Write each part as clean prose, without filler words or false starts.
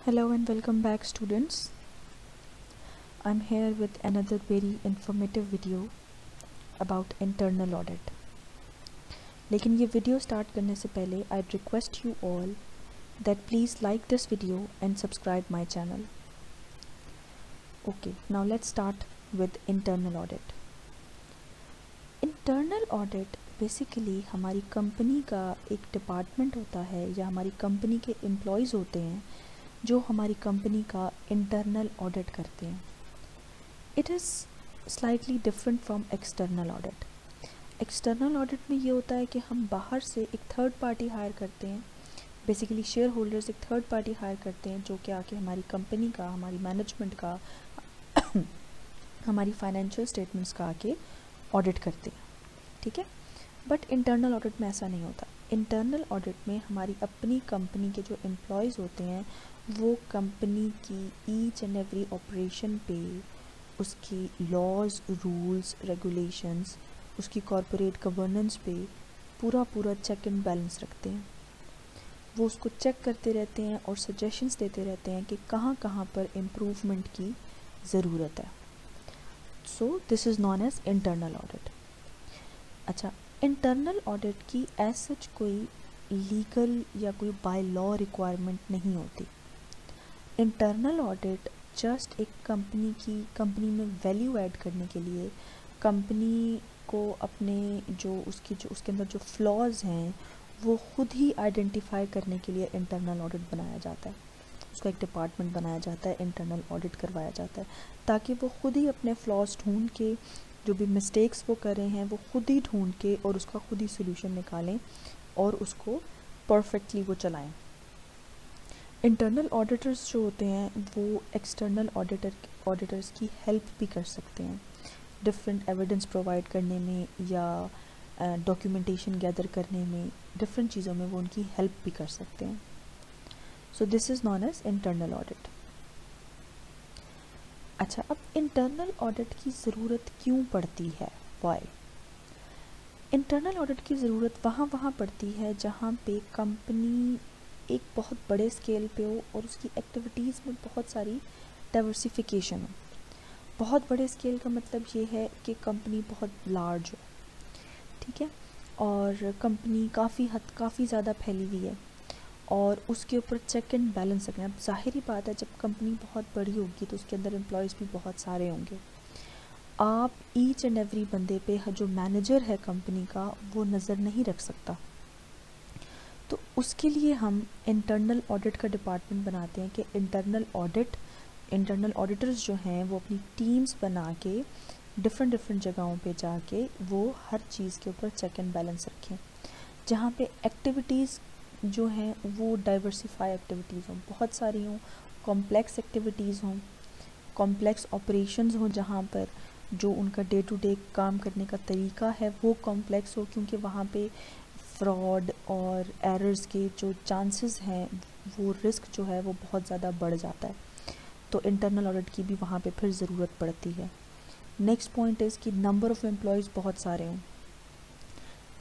Hello and welcome back, students. I'm here with another very informative video about internal audit. लेकिन ये video start करने से पहले I'd request you all that please like this video and subscribe my channel. Okay, now let's start with internal audit. Internal audit basically हमारी company का एक department होता है या हमारी कंपनी के एम्प्लॉयज़ होते हैं जो हमारी कंपनी का इंटरनल ऑडिट करते हैं. It is slightly different from external audit. External audit में ये होता है कि हम बाहर से एक थर्ड पार्टी हायर करते हैं. बेसिकली शेयर होल्डर्स एक थर्ड पार्टी हायर करते हैं जो कि आके हमारी कंपनी का, हमारी मैनेजमेंट का हमारी फाइनेंशियल स्टेटमेंट्स का आके ऑडिट करते हैं. ठीक है, बट इंटरनल ऑडिट में ऐसा नहीं होता. इंटरनल ऑडिट में हमारी अपनी कंपनी के जो एम्प्लॉयज़ होते हैं वो कंपनी की ईच एंड एवरी ऑपरेशन पे उसकी लॉज, रूल्स, रेगुलेशंस, उसकी कॉरपोरेट गवर्नेंस पे पूरा चेक एंड बैलेंस रखते हैं. वो उसको चेक करते रहते हैं और सजेशंस देते रहते हैं कि कहाँ पर इम्प्रूवमेंट की ज़रूरत है. So this is known as internal audit. अच्छा, इंटरनल ऑडिट की एज सच कोई लीगल या कोई बाय लॉ रिक्वायरमेंट नहीं होती. इंटरनल ऑडिट जस्ट एक कंपनी में वैल्यू ऐड करने के लिए, कंपनी को अपने जो उसके अंदर जो फ्लॉज हैं वो खुद ही आइडेंटिफाई करने के लिए इंटरनल ऑडिट बनाया जाता है. उसका एक डिपार्टमेंट बनाया जाता है, इंटरनल ऑडिट करवाया जाता है ताकि वो खुद ही अपने फ्लॉज ढूंढ के, जो भी मिस्टेक्स वो कर रहे हैं वो खुद ही ढूंढ के और उसका खुद ही सोल्यूशन निकालें और उसको परफेक्टली वो चलाएं. इंटरनल ऑडिटर्स जो होते हैं वो एक्सटर्नल ऑडिटर्स की हेल्प भी कर सकते हैं डिफरेंट एविडेंस प्रोवाइड करने में या डॉक्यूमेंटेशन गैदर करने में, डिफरेंट चीज़ों में वो उनकी हेल्प भी कर सकते हैं. So this is known as internal audit. अच्छा, अब इंटरनल ऑडिट की ज़रूरत क्यों पड़ती है? वाई? इंटरनल ऑडिट की ज़रूरत वहाँ पड़ती है जहाँ पे कंपनी एक बहुत बड़े स्केल पे हो और उसकी एक्टिविटीज़ में बहुत सारी डाइवर्सिफिकेशन हो. बहुत बड़े स्केल का मतलब ये है कि कंपनी बहुत लार्ज हो. ठीक है, और कंपनी काफ़ी ज़्यादा फैली हुई है और उसके ऊपर चेक एंड बैलेंस रखना. अब ज़ाहिर बात है जब कंपनी बहुत बड़ी होगी तो उसके अंदर एम्प्लॉयज़ भी बहुत सारे होंगे. आप ईच एंड एवरी बंदे पे जो मैनेजर है कंपनी का वो नज़र नहीं रख सकता. तो उसके लिए हम इंटरनल ऑडिट का डिपार्टमेंट बनाते हैं कि इंटरनल ऑडिटर्स जो हैं वो अपनी टीम्स बना के डिफरेंट जगहों पे जाके वो हर चीज़ के ऊपर चेक एंड बैलेंस रखें. जहाँ पे एक्टिविटीज़ जो हैं वो डाइवर्सिफाई एक्टिविटीज़ हों, बहुत सारी हों, कॉम्प्लेक्स एक्टिविटीज़ हों, कॉम्प्लेक्स ऑपरेशंस हों, जहाँ पर जो उनका डे टू डे काम करने का तरीका है वो कॉम्प्लेक्स हो, क्योंकि वहाँ पे फ्रॉड और एरर्स के जो चांसेस हैं वो रिस्क जो है वो बहुत ज़्यादा बढ़ जाता है. तो इंटरनल ऑडिट की भी वहाँ पे फिर ज़रूरत पड़ती है. नेक्स्ट पॉइंट इज़ कि नंबर ऑफ़ एम्प्लॉयज़ बहुत सारे हों.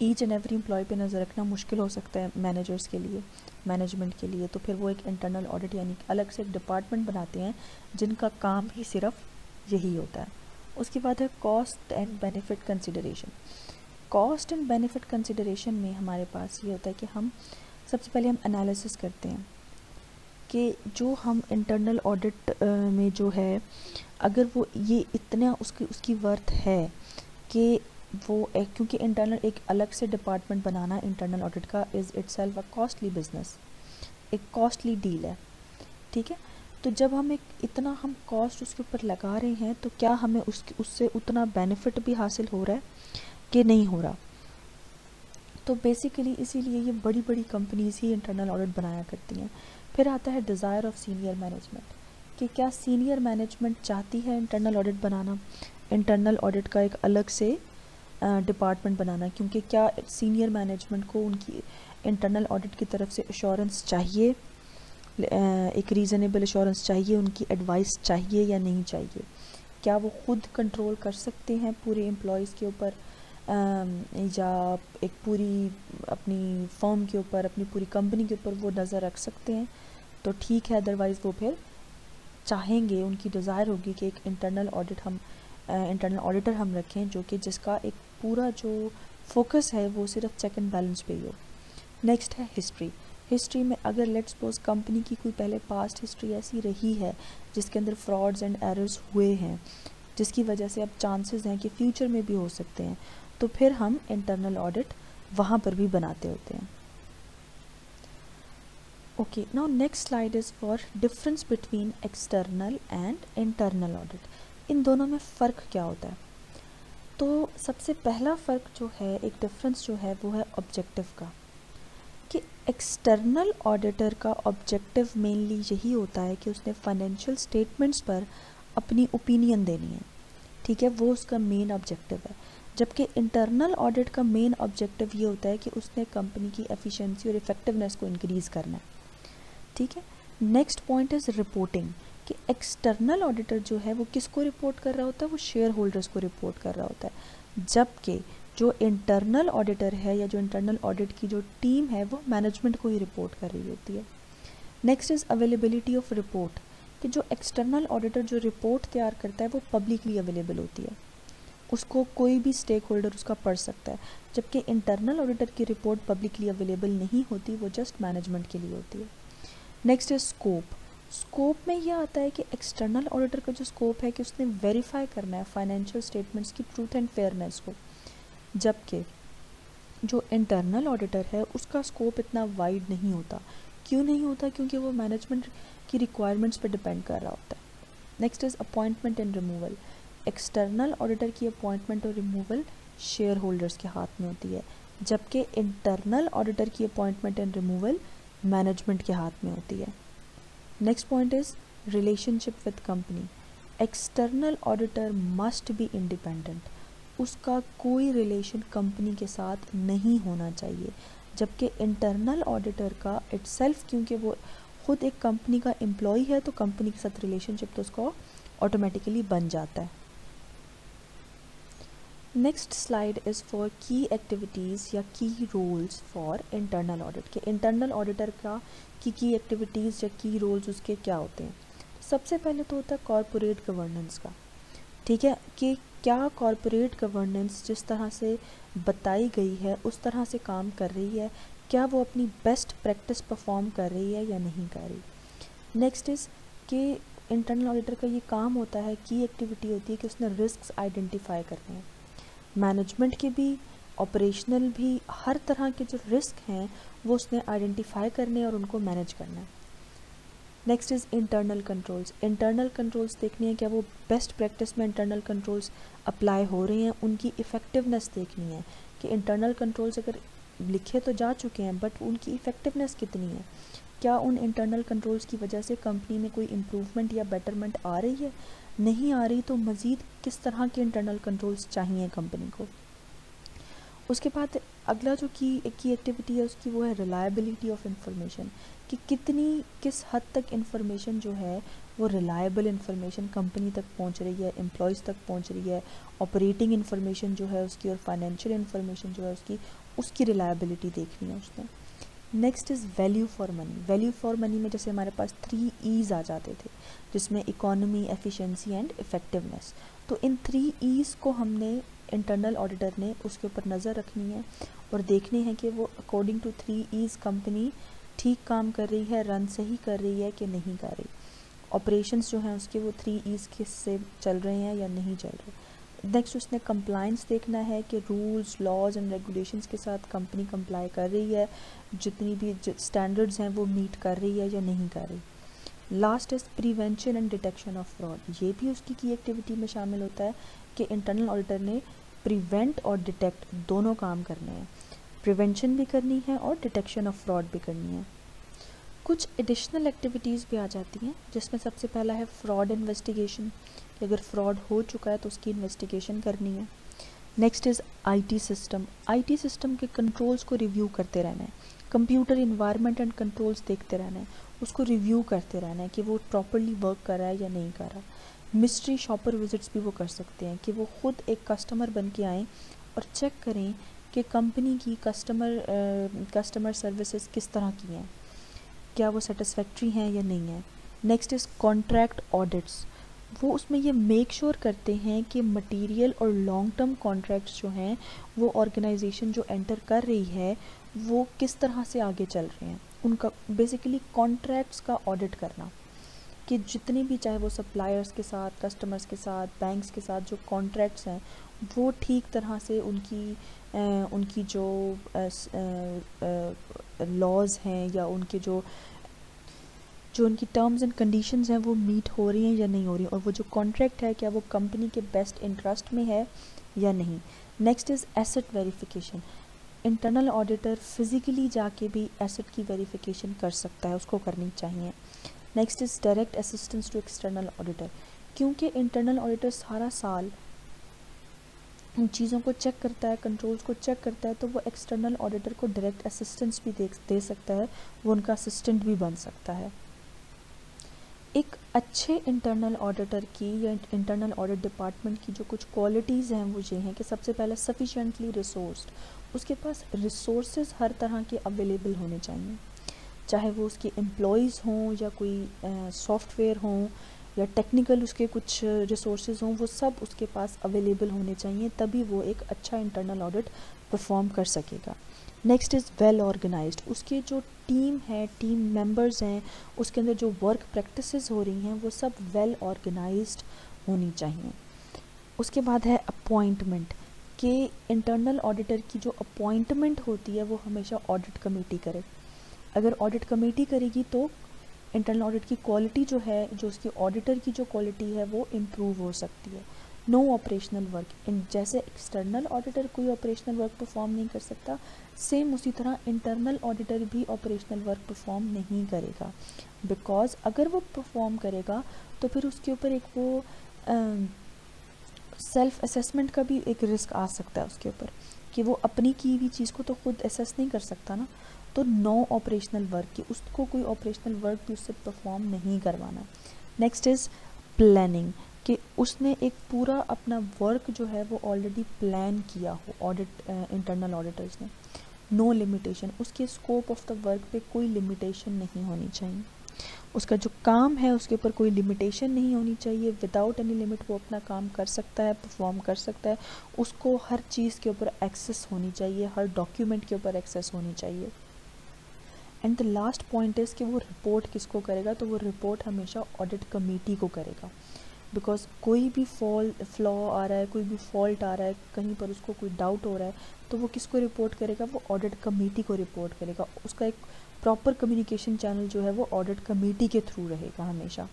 ईच एंड एवरी एम्प्लॉय पे नज़र रखना मुश्किल हो सकता है मैनेजर्स के लिए, मैनेजमेंट के लिए. तो फिर वो एक इंटरनल ऑडिट यानी अलग से एक डिपार्टमेंट बनाते हैं जिनका काम ही सिर्फ यही होता है. उसके बाद है cost and benefit consideration. Cost and benefit consideration में हमारे पास ये होता है कि हम सबसे पहले हम एनालिसिस करते हैं कि जो हम इंटरनल ऑडिट में जो है अगर वो ये इतना उसकी वर्थ है कि वो क्योंकि इंटरनल एक अलग से डिपार्टमेंट बनाना इंटरनल ऑडिट का is itself a costly business, एक कॉस्टली डील है. ठीक है, तो जब हम इतना हम कॉस्ट उसके ऊपर लगा रहे हैं तो क्या हमें उससे उतना बेनिफिट भी हासिल हो रहा है कि नहीं हो रहा. तो बेसिकली इसीलिए ये बड़ी कंपनीज़ ही इंटरनल ऑडिट बनाया करती हैं. फिर आता है डिज़ायर ऑफ सीनियर मैनेजमेंट कि क्या सीनियर मैनेजमेंट चाहती है इंटरनल ऑडिट बनाना, इंटरनल ऑडिट का एक अलग से डिपार्टमेंट बनाना, क्योंकि क्या सीनियर मैनेजमेंट को उनकी इंटरनल ऑडिट की तरफ से एश्योरेंस चाहिए, एक रीज़नेबल एश्योरेंस चाहिए, उनकी एडवाइस चाहिए या नहीं चाहिए. क्या वो खुद कंट्रोल कर सकते हैं पूरे एम्प्लॉयज़ के ऊपर या एक पूरी अपनी फर्म के ऊपर, अपनी पूरी कंपनी के ऊपर वो नज़र रख सकते हैं. तो ठीक है, अदरवाइज़ वो फिर चाहेंगे, उनकी डिज़ायर होगी कि एक इंटरनल ऑडिटर हम रखें जो कि जिसका एक पूरा जो फोकस है वो सिर्फ चेक एंड बैलेंस पे ही हो। नेक्स्ट है हिस्ट्री। हिस्ट्री में अगर लेट्स सपोज कंपनी की कोई पहले पास्ट हिस्ट्री ऐसी रही है जिसके अंदर फ्रॉड्स एंड एरर्स हुए हैं, जिसकी वजह से अब चांसेस हैं कि फ्यूचर में भी हो सकते हैं, तो फिर हम इंटरनल ऑडिट वहाँ पर भी बनाते होते हैं। Okay, now next slide is for difference between external and internal audit. इन दोनों में फ़र्क क्या होता है? तो सबसे पहला फ़र्क जो है, एक डिफरेंस जो है वो है ऑब्जेक्टिव का, कि एक्सटर्नल ऑडिटर का ऑब्जेक्टिव मेनली यही होता है कि उसने फाइनेंशियल स्टेटमेंट्स पर अपनी ओपिनियन देनी है, ठीक है, वो उसका मेन ऑब्जेक्टिव है। जबकि इंटरनल ऑडिट का मेन ऑब्जेक्टिव ये होता है कि उसने कंपनी की एफिशिएंसी और इफेक्टिवनेस को इंक्रीज़ करना है, ठीक है। नेक्स्ट पॉइंट इज़ रिपोर्टिंग, कि एक्सटर्नल ऑडिटर जो है वो किसको रिपोर्ट कर रहा होता है, वो शेयर होल्डर्स को रिपोर्ट कर रहा होता है, जबकि जो इंटरनल ऑडिटर है या जो इंटरनल ऑडिट की जो टीम है वो मैनेजमेंट को ही रिपोर्ट कर रही होती है। Next is availability of report, कि जो एक्सटर्नल ऑडिटर जो रिपोर्ट तैयार करता है वो पब्लिकली अवेलेबल होती है, उसको कोई भी स्टेक होल्डर उसका पढ़ सकता है, जबकि इंटरनल ऑडिटर की रिपोर्ट पब्लिकली अवेलेबल नहीं होती, वो जस्ट मैनेजमेंट के लिए होती है। Next is scope. स्कोप में यह आता है कि एक्सटर्नल ऑडिटर का जो स्कोप है कि उसने वेरीफाई करना है फाइनेंशियल स्टेटमेंट्स की ट्रूथ एंड फेयरनेस को, जबकि जो इंटरनल ऑडिटर है उसका स्कोप इतना वाइड नहीं होता। क्यों नहीं होता? क्योंकि वो मैनेजमेंट की रिक्वायरमेंट्स पर डिपेंड कर रहा होता है। Next is appointment and removal. External auditor की अपॉइंटमेंट और रिमूवल शेयर होल्डर्स के हाथ में होती है, जबकि इंटरनल ऑडिटर की अपॉइंटमेंट एंड रिमूवल मैनेजमेंट के हाथ में होती है। Next point is relationship with company. External auditor must be independent, उसका कोई रिलेशन कंपनी के साथ नहीं होना चाहिए, जबकि इंटरनल ऑडिटर का इटसेल्फ, क्योंकि वो खुद एक कंपनी का एम्प्लॉय है, तो कंपनी के साथ रिलेशनशिप तो उसका ऑटोमेटिकली बन जाता है। नेक्स्ट स्लाइड इज़ फॉर की एक्टिविटीज़ या की रोल्स फॉर इंटरनल ऑडिट, के इंटरनल ऑडिटर का की एक्टिविटीज़ या की रोल्स उसके क्या होते हैं। सबसे पहले तो होता है कॉरपोरेट गवर्नेंस का, ठीक है, कि क्या कॉरपोरेट गवर्नेंस जिस तरह से बताई गई है उस तरह से काम कर रही है, क्या वो अपनी बेस्ट प्रैक्टिस परफॉर्म कर रही है या नहीं कर रही। नेक्स्ट इज़ कि इंटरनल ऑडिटर का ये काम होता है, की एक्टिविटी होती है कि उसने रिस्क्स आइडेंटिफाई करने हैं, मैनेजमेंट के भी ऑपरेशनल भी, हर तरह के जो रिस्क हैं वो उसने आइडेंटिफाई करने और उनको मैनेज करना है। Next is internal controls. Internal controls देखनी है क्या वो बेस्ट प्रैक्टिस में इंटरनल कंट्रोल्स अप्लाई हो रहे हैं, उनकी इफ़ेक्टिवनेस देखनी है कि इंटरनल कंट्रोल्स अगर लिखे तो जा चुके हैं बट उनकी इफ़ेक्टिवनेस कितनी है, क्या उन इंटरनल कंट्रोल्स की वजह से कंपनी में कोई इम्प्रूवमेंट या बेटरमेंट आ रही है, नहीं आ रही तो मज़ीद किस तरह के इंटरनल कंट्रोल्स चाहिए कंपनी को। उसके बाद अगला जो की एक्टिविटी है उसकी वो है रिलायबिलिटी ऑफ इंफॉर्मेशन, कि किस हद तक इंफॉर्मेशन जो है वो रिलायबल इंफॉर्मेशन कंपनी तक पहुंच रही है, एम्प्लॉयज़ तक पहुंच रही है, ऑपरेटिंग इंफॉर्मेशन जो है उसकी और फाइनेंशियल इंफॉर्मेशन जो है उसकी रिलायबिलिटी देखनी है उसने। Next is value for money. Value for money में जैसे हमारे पास 3 E's आ जाते थे, जिसमें इकोनॉमी, एफिशिएंसी एंड इफ़ेक्टिवनेस, तो इन 3 E's को हमने इंटरनल ऑडिटर ने उसके ऊपर नज़र रखनी है और देखनी है कि वो अकॉर्डिंग टू 3 E's कंपनी ठीक काम कर रही है, रन सही कर रही है कि नहीं कर रही, ऑपरेशंस जो हैं उसके वो 3 E's किस से चल रहे हैं या नहीं चल रहे। नेक्स्ट उसने कंप्लाइंस देखना है कि रूल्स, लॉज एंड रेगुलेशंस के साथ कंपनी कंप्लाई कर रही है, जितनी भी स्टैंडर्ड्स हैं वो मीट कर रही है या नहीं कर रही। Last is prevention and detection of fraud, ये भी उसकी की एक्टिविटी में शामिल होता है कि इंटरनल ऑडिटर ने प्रिवेंट और डिटेक्ट दोनों काम करने हैं, प्रिवेंशन भी करनी है और डिटेक्शन ऑफ फ्रॉड भी करनी है। कुछ एडिशनल एक्टिविटीज़ भी आ जाती हैं, जिसमें सबसे पहला है फ्रॉड इन्वेस्टिगेशन, कि अगर फ्रॉड हो चुका है तो उसकी इन्वेस्टिगेशन करनी है। Next is IT system. IT system के कंट्रोल्स को रिव्यू करते रहना है, कंप्यूटर इन्वायरमेंट एंड कंट्रोल्स देखते रहना है, उसको रिव्यू करते रहना है कि वो प्रॉपरली वर्क कर रहा है या नहीं कर रहा। मिस्ट्री शॉपर विजिट्स भी वो कर सकते हैं, कि वो खुद एक कस्टमर बन के आएँ और चेक करें कि कंपनी की कस्टमर सर्विसेज किस तरह की हैं। क्या वो सेटिस्फैक्ट्री हैं या नहीं है। नेक्स्ट इज़ कॉन्ट्रैक्ट ऑडिट्स, वो उसमें ये मेक श्योर करते हैं कि मटेरियल और लॉन्ग टर्म कॉन्ट्रैक्ट्स जो हैं वो ऑर्गेनाइजेशन जो एंटर कर रही है वो किस तरह से आगे चल रहे हैं, उनका बेसिकली कॉन्ट्रैक्ट्स का ऑडिट करना कि जितने भी चाहे वो सप्लायर्स के साथ, कस्टमर्स के साथ, बैंक्स के साथ जो कॉन्ट्रैक्ट्स हैं वो ठीक तरह से उनकी जो लॉज हैं या उनके जो उनकी टर्म्स एंड कंडीशंस हैं वो मीट हो रही हैं या नहीं हो रही, और वो जो कॉन्ट्रैक्ट है क्या वो कंपनी के बेस्ट इंटरेस्ट में है या नहीं। Next is asset verification, internal auditor physically जाके भी एसेट की वेरिफिकेशन कर सकता है, उसको करनी चाहिए। Next is direct assistance to external auditor, क्योंकि इंटरनल ऑडिटर सारा साल उन चीज़ों को चेक करता है, कंट्रोल्स को चेक करता है, तो वो एक्सटर्नल ऑडिटर को डायरेक्ट असिस्टेंस भी दे सकता है, वो उनका असिस्टेंट भी बन सकता है। एक अच्छे इंटरनल ऑडिटर की या इंटरनल ऑडिट डिपार्टमेंट की जो कुछ क्वालिटीज़ हैं वो ये हैं कि सबसे पहले सफिशेंटली रिसोर्स्ड, उसके पास रिसोर्सेज हर तरह के अवेलेबल होने चाहिए, चाहे वो उसके एम्प्लॉयज़ हों या कोई सॉफ्टवेयर हों या टेक्निकल उसके कुछ रिसोर्सेज हों, वो सब उसके पास अवेलेबल होने चाहिए, तभी वो एक अच्छा इंटरनल ऑडिट परफॉर्म कर सकेगा। नेक्स्ट इज़ वेल ऑर्गेनाइज्ड, उसके जो टीम है, टीम मेंबर्स हैं, उसके अंदर जो वर्क प्रैक्टिसेस हो रही हैं वो सब वेल ऑर्गेनाइज्ड होनी चाहिए। उसके बाद है अपॉइंटमेंट, कि इंटरनल ऑडिटर की जो अपॉइंटमेंट होती है वो हमेशा ऑडिट कमेटी करे। अगर ऑडिट कमेटी करेगी तो इंटरनल ऑडिट की क्वालिटी जो है, जो उसकी ऑडिटर की जो क्वालिटी है वो इम्प्रूव हो सकती है। नो ऑपरेशनल वर्क, जैसे एक्सटर्नल ऑडिटर कोई ऑपरेशनल वर्क परफॉर्म नहीं कर सकता, सेम उसी तरह इंटरनल ऑडिटर भी ऑपरेशनल वर्क परफॉर्म नहीं करेगा, बिकॉज अगर वो परफॉर्म करेगा तो फिर उसके ऊपर एक वो सेल्फ असेसमेंट का भी एक रिस्क आ सकता है उसके ऊपर, कि वो अपनी की हुई चीज़ को तो खुद असेस नहीं कर सकता ना, तो नो ऑपरेशनल वर्क, कि उसको कोई ऑपरेशनल वर्क भी उससे परफॉर्म नहीं करवाना। नेक्स्ट इज़ प्लानिंग, कि उसने एक पूरा अपना वर्क जो है वो ऑलरेडी प्लान किया हो, ऑडिट इंटरनल ऑडिटर्स ने। नो लिमिटेशन, उसके स्कोप ऑफ द वर्क पे कोई लिमिटेशन नहीं होनी चाहिए, उसका जो काम है उसके ऊपर कोई लिमिटेशन नहीं होनी चाहिए, विदाउट एनी लिमिट वो अपना काम कर सकता है, परफॉर्म कर सकता है, उसको हर चीज़ के ऊपर एक्सेस होनी चाहिए, हर डॉक्यूमेंट के ऊपर एक्सेस होनी चाहिए। And the last point is कि वो रिपोर्ट किसको करेगा, तो वो रिपोर्ट हमेशा ऑडिट कमेटी को करेगा, बिकॉज कोई भी फ्लॉ आ रहा है, कोई भी फॉल्ट आ रहा है, कहीं पर उसको कोई डाउट हो रहा है, तो वो किसको रिपोर्ट करेगा, वो ऑडिट कमेटी को रिपोर्ट करेगा। उसका एक प्रॉपर कम्युनिकेशन चैनल जो है वो ऑडिट कमेटी के थ्रू रहेगा हमेशा।